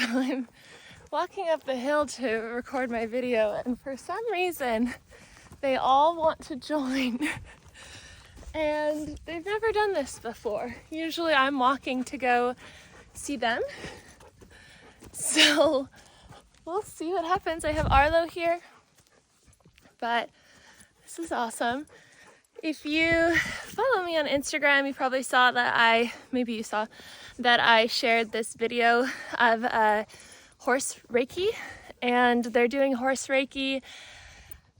So I'm walking up the hill to record my video, and for some reason they all want to join. And they've never done this before. Usually I'm walking to go see them. So we'll see what happens. I have Arlo here, but this is awesome. If you follow me on Instagram, you probably saw that maybe you saw that I shared this video of horse Reiki, and they're doing horse Reiki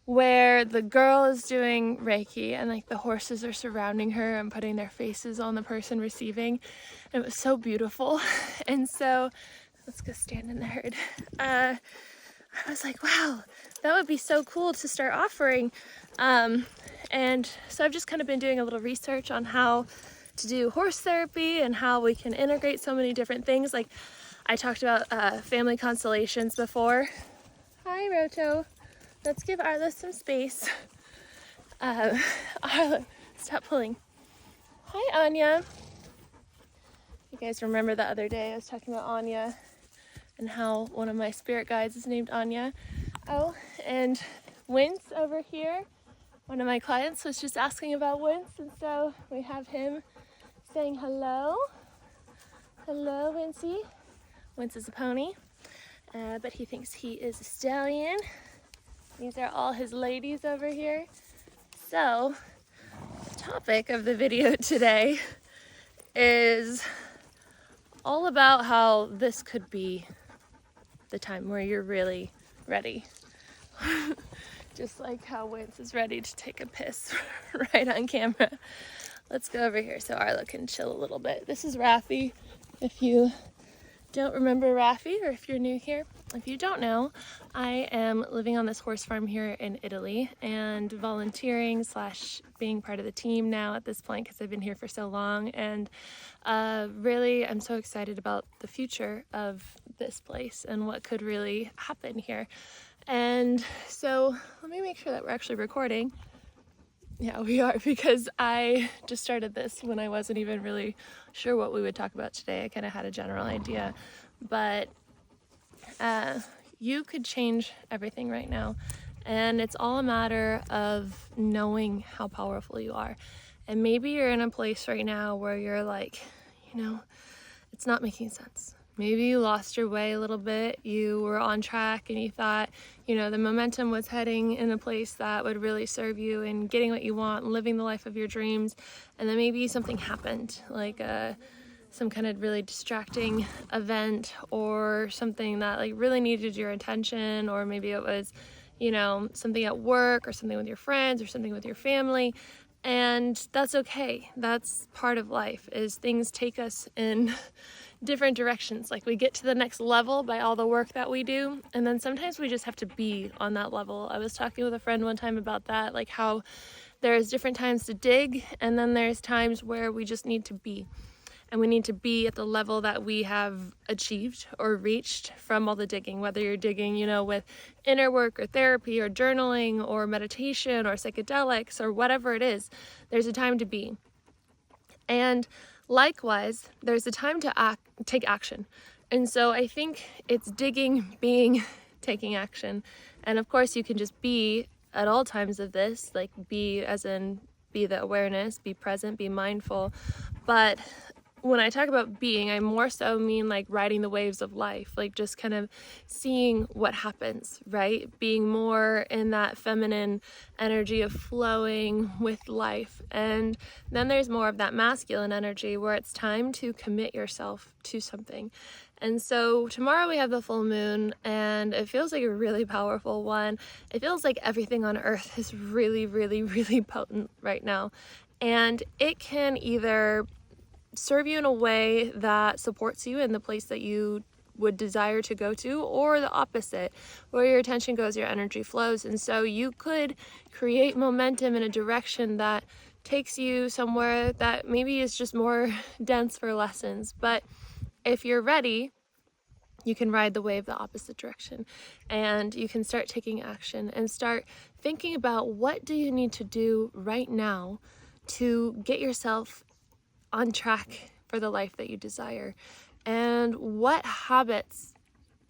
where the girl is doing Reiki and like the horses are surrounding her and putting their faces on the person receiving. And it was so beautiful. And so let's go stand in the herd. I was like, wow, that would be so cool to start offering. And so I've just kind of been doing a little research on how to do horse therapy and how we can integrate so many different things. Like I talked about family constellations before. Hi, Roto. Let's give Arla some space. Arla, stop pulling. Hi, Anya. You guys remember the other day I was talking about Anya and how one of my spirit guides is named Anya. Oh, and Wince over here, one of my clients was just asking about Wince, and so we have him saying hello. Hello, Wincy. Wince is a pony, but he thinks he is a stallion. These are all his ladies over here. So, the topic of the video today is all about how this could be the time where you're really ready. Just like how Wince is ready to take a piss right on camera. Let's go over here so Arlo can chill a little bit. This is Raffi. If you don't remember Raffi, or if you're new here, if you don't know, I am living on this horse farm here in Italy and volunteering / being part of the team now at this point because I've been here for so long, and really I'm so excited about the future of this place and what could really happen here. And so let me make sure that we're actually recording. Yeah, we are, because I just started this when I wasn't even really sure what we would talk about today. I kind of had a general idea, but you could change everything right now, and it's all a matter of knowing how powerful you are. And maybe you're in a place right now where you're like, it's not making sense. Maybe you lost your way a little bit. You were on track and you thought, the momentum was heading in a place that would really serve you in getting what you want and living the life of your dreams. And then maybe something happened, like some kind of really distracting event or something that like really needed your attention, or maybe it was, something at work or something with your friends or something with your family. And that's okay. That's part of life, is things take us in different directions. Like we get to the next level by all the work that we do, and then sometimes we just have to be on that level. I was talking with a friend one time about that, like how there's different times to dig, and then there's times where we just need to be. And we need to be at the level that we have achieved or reached from all the digging, whether you're digging, with inner work or therapy or journaling or meditation or psychedelics or whatever it is. There's a time to be. And likewise, there's a time to take action. And so I think it's digging, being, taking action. And of course, you can just be at all times of this, like be as in be the awareness, be present, be mindful. But when I talk about being, I more so mean like riding the waves of life, like just kind of seeing what happens, right? Being more in that feminine energy of flowing with life. And then there's more of that masculine energy where it's time to commit yourself to something. And so tomorrow we have the full moon, and it feels like a really powerful one. It feels like everything on earth is really, really, really potent right now. And it can either serve you in a way that supports you in the place that you would desire to go to, or the opposite, where your attention goes, your energy flows. And so you could create momentum in a direction that takes you somewhere that maybe is just more dense for lessons. But if you're ready, you can ride the wave the opposite direction, and you can start taking action and start thinking about what do you need to do right now to get yourself on track for the life that you desire, and what habits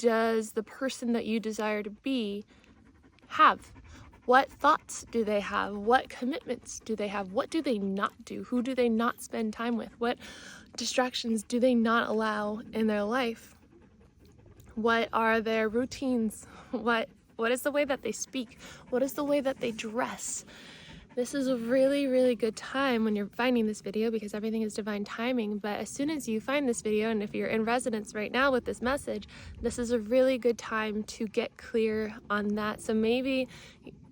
does the person that you desire to be have? What thoughts do they have? What commitments do they have? What do they not do? Who do they not spend time with? What distractions do they not allow in their life? What are their routines? What is the way that they speak? What is the way that they dress? This is a really, really good time when you're finding this video, because everything is divine timing. But as soon as you find this video, and if you're in resonance right now with this message, this is a really good time to get clear on that. So maybe,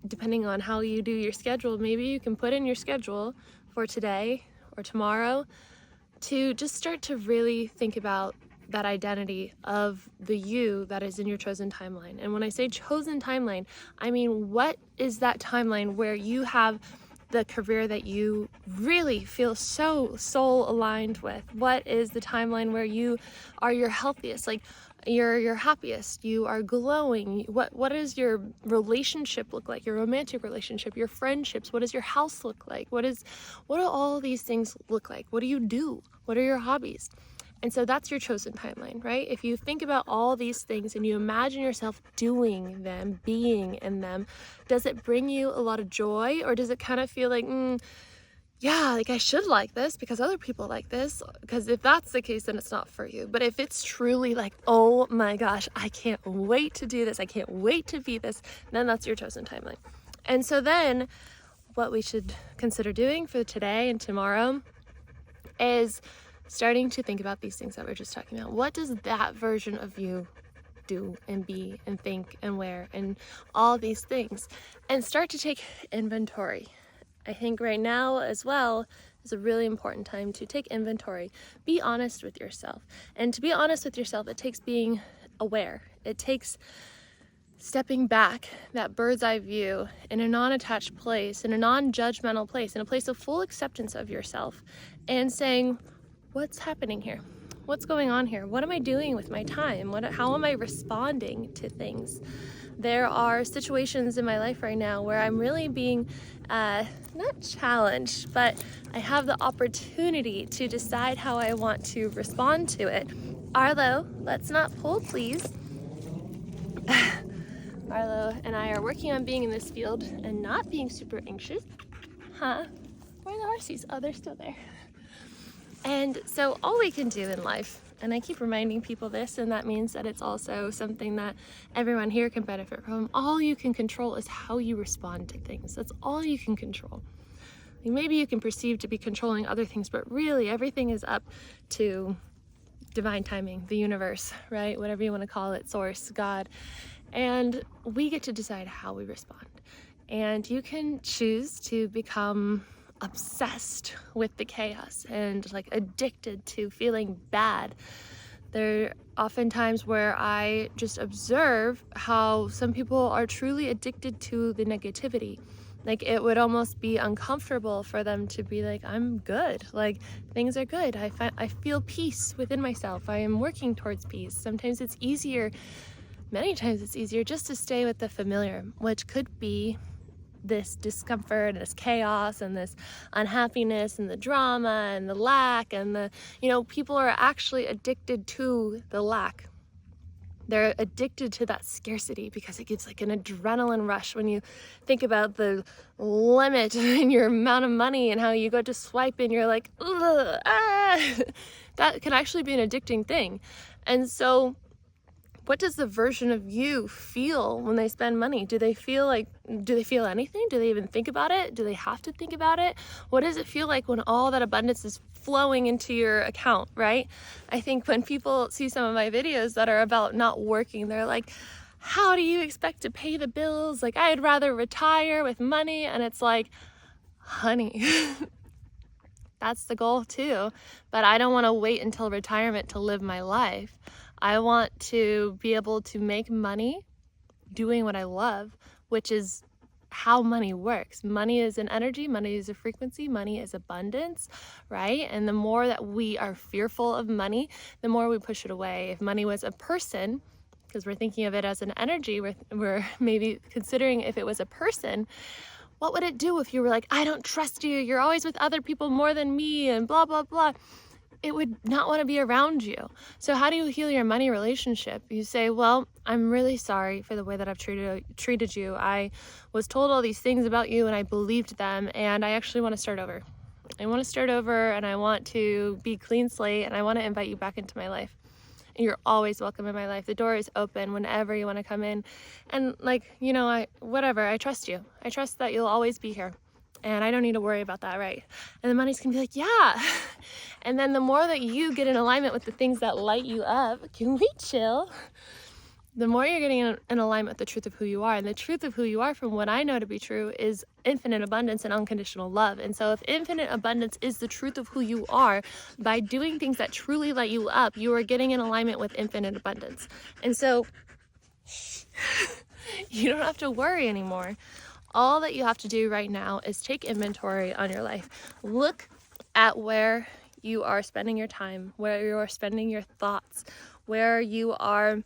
depending on how you do your schedule, maybe you can put in your schedule for today or tomorrow to just start to really think about that identity of the you that is in your chosen timeline. And when I say chosen timeline, I mean, what is that timeline where you have the career that you really feel so soul aligned with? What is the timeline where you are your healthiest, like you're your happiest, you are glowing? What does your relationship look like? Your romantic relationship, your friendships? What does your house look like? What do all these things look like? What do you do? What are your hobbies? And so that's your chosen timeline, right? If you think about all these things and you imagine yourself doing them, being in them, does it bring you a lot of joy? Or does it kind of feel like, yeah, like I should like this because other people like this? Because if that's the case, then it's not for you. But if it's truly like, oh my gosh, I can't wait to do this, I can't wait to be this, then that's your chosen timeline. And so then what we should consider doing for today and tomorrow is starting to think about these things that we're just talking about. What does that version of you do and be and think and wear and all these things? And start to take inventory. I think right now as well is a really important time to take inventory. Be honest with yourself. And to be honest with yourself, it takes being aware. It takes stepping back, that bird's eye view, in a non-attached place, in a non-judgmental place, in a place of full acceptance of yourself, and saying, what's happening here? What's going on here? What am I doing with my time? How am I responding to things? There are situations in my life right now where I'm really being not challenged, but I have the opportunity to decide how I want to respond to it. Arlo, let's not pull, please. Arlo and I are working on being in this field and not being super anxious. Huh? Where are the horses? Oh, they're still there. And so all we can do in life, and I keep reminding people this, and that means that it's also something that everyone here can benefit from, all you can control is how you respond to things. That's all you can control. Maybe you can perceive to be controlling other things, but really everything is up to divine timing, the universe, right? Whatever you want to call it, source, God. And we get to decide how we respond. And you can choose to become obsessed with the chaos and like addicted to feeling bad. There are often times where I just observe how some people are truly addicted to the negativity. Like it would almost be uncomfortable for them to be like, I'm good, like things are good, I feel peace within myself, I am working towards peace. Sometimes it's easier, many times it's easier just to stay with the familiar, which could be this discomfort and this chaos and this unhappiness and the drama and the lack and the, people are actually addicted to the lack. They're addicted to that scarcity because it gives like an adrenaline rush when you think about the limit in your amount of money and how you go to swipe and you're like, ugh, ah. That can actually be an addicting thing. And so what does the version of you feel when they spend money? Do they feel anything? Do they even think about it? Do they have to think about it? What does it feel like when all that abundance is flowing into your account, right? I think when people see some of my videos that are about not working, they're like, how do you expect to pay the bills? Like, I'd rather retire with money. And it's like, honey, that's the goal too. But I don't want to wait until retirement to live my life. I want to be able to make money doing what I love, which is how money works. Money is an energy, money is a frequency, money is abundance, right? And the more that we are fearful of money, the more we push it away. If money was a person, because we're thinking of it as an energy, we're maybe considering if it was a person, what would it do if you were like, I don't trust you, you're always with other people more than me, and blah, blah, blah. it would not want to be around you. So how do you heal your money relationship? You say, well, I'm really sorry for the way that I've treated you. I was told all these things about you and I believed them, and I actually want to start over. I want to start over, and I want to be clean slate, and I want to invite you back into my life. And you're always welcome in my life. The door is open whenever you want to come in. And like, you know, I trust you. I trust that you'll always be here. And I don't need to worry about that, right? And the money's gonna be like, yeah. And then the more that you get in alignment with the things that light you up, can we chill? The more you're getting in alignment with the truth of who you are. And the truth of who you are, from what I know to be true, is infinite abundance and unconditional love. And so if infinite abundance is the truth of who you are, by doing things that truly light you up, you are getting in alignment with infinite abundance. And so you don't have to worry anymore. All that you have to do right now is take inventory on your life. Look at where you are spending your time, where you are spending your thoughts, where you are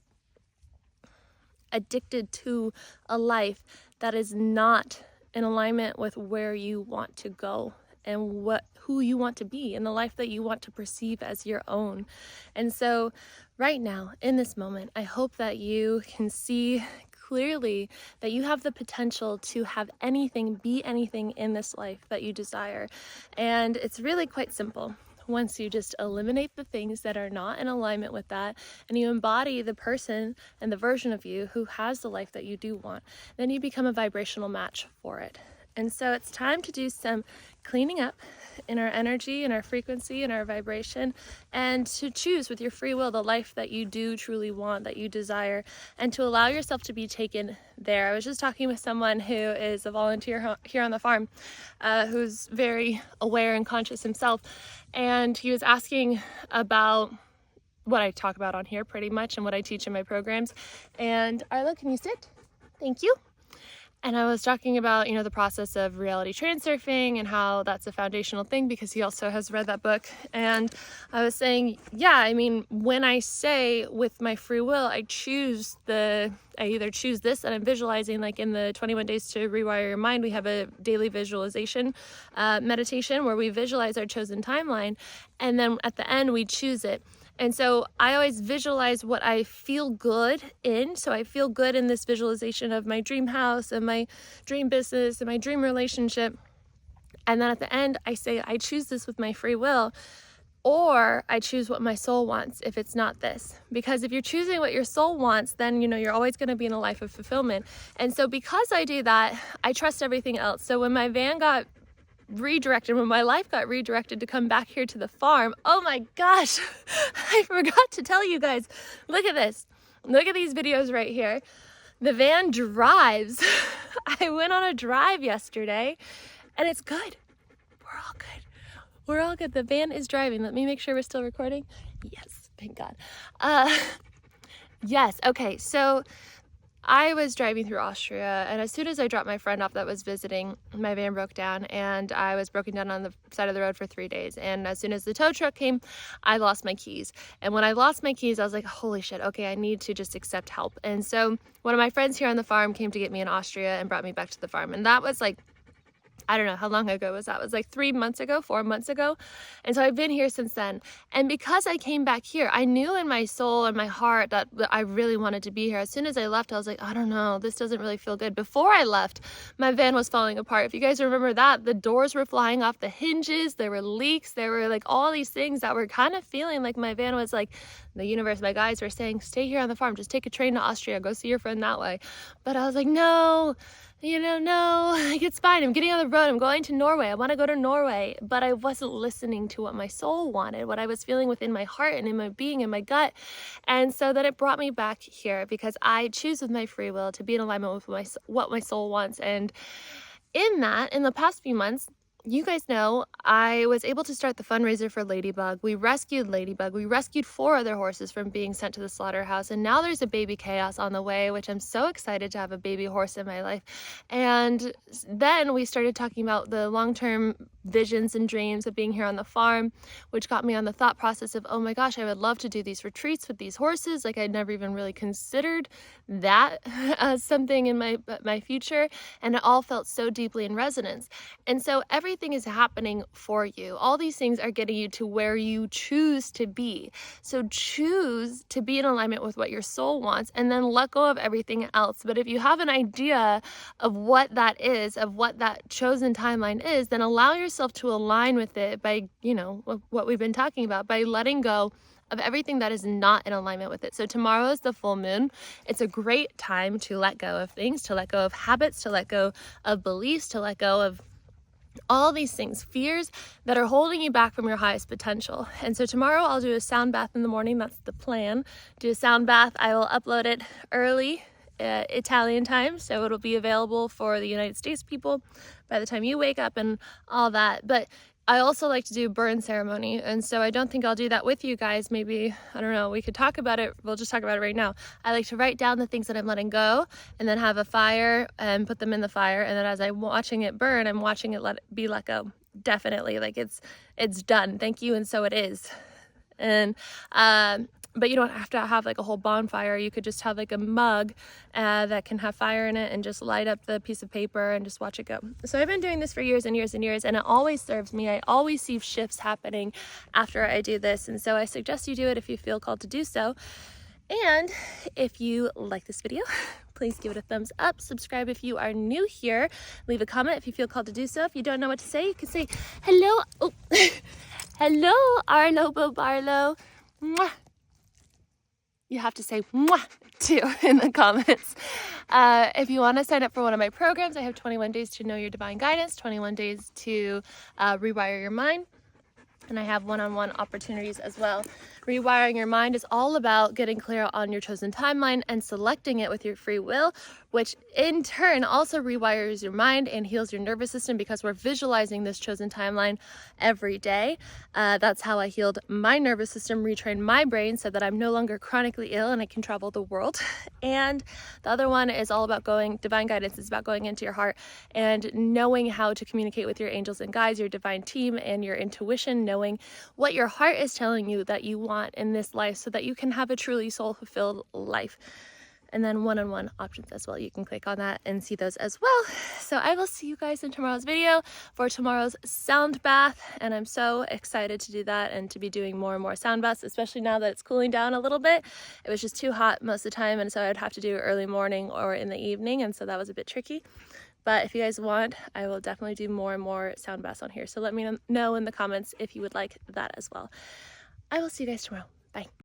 addicted to a life that is not in alignment with where you want to go and who you want to be and the life that you want to perceive as your own. And so right now, in this moment, I hope that you can see clearly that you have the potential to have anything, be anything in this life that you desire. And it's really quite simple. Once you just eliminate the things that are not in alignment with that, and you embody the person and the version of you who has the life that you do want, then you become a vibrational match for it. And so it's time to do some cleaning up in our energy, in our frequency, in our vibration, and to choose with your free will the life that you do truly want, that you desire, and to allow yourself to be taken there. I was just talking with someone who is a volunteer here on the farm, who's very aware and conscious himself, and he was asking about what I talk about on here pretty much and what I teach in my programs. And Arlo, can you sit? Thank you. And I was talking about, the process of reality transurfing and how that's a foundational thing, because he also has read that book. And I was saying, when I say with my free will, I either choose this, and I'm visualizing, like in the 21 days to rewire your mind, we have a daily visualization meditation where we visualize our chosen timeline. And then at the end, we choose it. And so I always visualize what I feel good in. So I feel good in this visualization of my dream house and my dream business and my dream relationship. And then at the end, I say, I choose this with my free will, or I choose what my soul wants if it's not this. Because if you're choosing what your soul wants, then, you're always going to be in a life of fulfillment. And so because I do that, I trust everything else. So when my van got redirected, when my life got redirected to come back here to the farm, oh my gosh, I forgot to tell you guys, look at this. Look at these videos right here. The van drives. I went on a drive yesterday and it's good. We're all good. We're all good. The van is driving. Let me make sure we're still recording. Yes, thank God. Yes, okay, so I was driving through Austria, and as soon as I dropped my friend off that was visiting, my van broke down, and I was broken down on the side of the road for 3 days. And as soon as the tow truck came, I lost my keys. And when I lost my keys, I was like, holy shit, okay, I need to just accept help. And so one of my friends here on the farm came to get me in Austria and brought me back to the farm. And that was like, I don't know how long ago was that. It was like 4 months ago. And so I've been here since then. And because I came back here, I knew in my soul and my heart that I really wanted to be here. As soon as I left, I was like, I don't know, this doesn't really feel good. Before I left, my van was falling apart. If you guys remember that, the doors were flying off the hinges. There were leaks. There were like all these things that were kind of feeling like my van was like, the universe, my guides were saying, stay here on the farm. Just take a train to Austria. Go see your friend that way. But I was like, no, it's fine. I'm getting on the road. I'm going to Norway. I want to go to Norway. But I wasn't listening to what my soul wanted, what I was feeling within my heart and in my being and my gut. And so then it brought me back here because I choose with my free will to be in alignment with what my soul wants. And in the past few months, you guys know I was able to start the fundraiser for Ladybug. We rescued Ladybug. We rescued 4 other horses from being sent to the slaughterhouse. And now there's a baby chaos on the way, which I'm so excited to have a baby horse in my life. And then we started talking about the long-term visions and dreams of being here on the farm, which got me on the thought process of, oh my gosh, I would love to do these retreats with these horses. Like I'd never even really considered that as something in my future. And it all felt so deeply in resonance. And so everything everything is happening for you. All these things are getting you to where you choose to be. So choose to be in alignment with what your soul wants, and then let go of everything else. But if you have an idea of what that is, of what that chosen timeline is, then allow yourself to align with it by, what we've been talking about, by letting go of everything that is not in alignment with it. So tomorrow is the full moon. It's a great time to let go of things, to let go of habits, to let go of beliefs, to let go of all these things, fears that are holding you back from your highest potential. And so tomorrow I'll do a sound bath in the morning. That's the plan. Do a sound bath. I will upload it early Italian time, so it'll be available for the United States people by the time you wake up and all that. But I also like to do burn ceremony, and so I don't think I'll do that with you guys. Maybe, I don't know, we could talk about it. We'll just talk about it right now. I like to write down the things that I'm letting go, and then have a fire and put them in the fire, and then as I'm watching it burn, I'm watching it be let go. Definitely, like it's done. Thank you, and so it is. And but you don't have to have like a whole bonfire. You could just have like a mug that can have fire in it, and just light up the piece of paper and just watch it go. So I've been doing this for years and years and years, and it always serves me. I always see shifts happening after I do this, and so I suggest you do it if you feel called to do so. And if you like this video, please give it a thumbs up. Subscribe if you are new here. Leave a comment if you feel called to do so. If you don't know what to say, you can say hello. Oh. Hello, Arlo Barlow. Mwah. You have to say mwah too in the comments. If you want to sign up for one of my programs, I have 21 days to know your divine guidance, 21 days to rewire your mind. And I have one-on-one opportunities as well. Rewiring your mind is all about getting clear on your chosen timeline and selecting it with your free will, which in turn also rewires your mind and heals your nervous system, because we're visualizing this chosen timeline every day. That's how I healed my nervous system, retrained my brain so that I'm no longer chronically ill and I can travel the world. And the other one is all about divine guidance is about going into your heart and knowing how to communicate with your angels and guides, your divine team, and your intuition, knowing what your heart is telling you that you want in this life so that you can have a truly soul-fulfilled life. And then one-on-one options as well. You can click on that and see those as well. So I will see you guys in tomorrow's video for tomorrow's sound bath. And I'm so excited to do that and to be doing more and more sound baths, especially now that it's cooling down a little bit. It was just too hot most of the time, and so I'd have to do early morning or in the evening, and so that was a bit tricky. But if you guys want, I will definitely do more and more sound baths on here. So let me know in the comments if you would like that as well. I will see you guys tomorrow. Bye.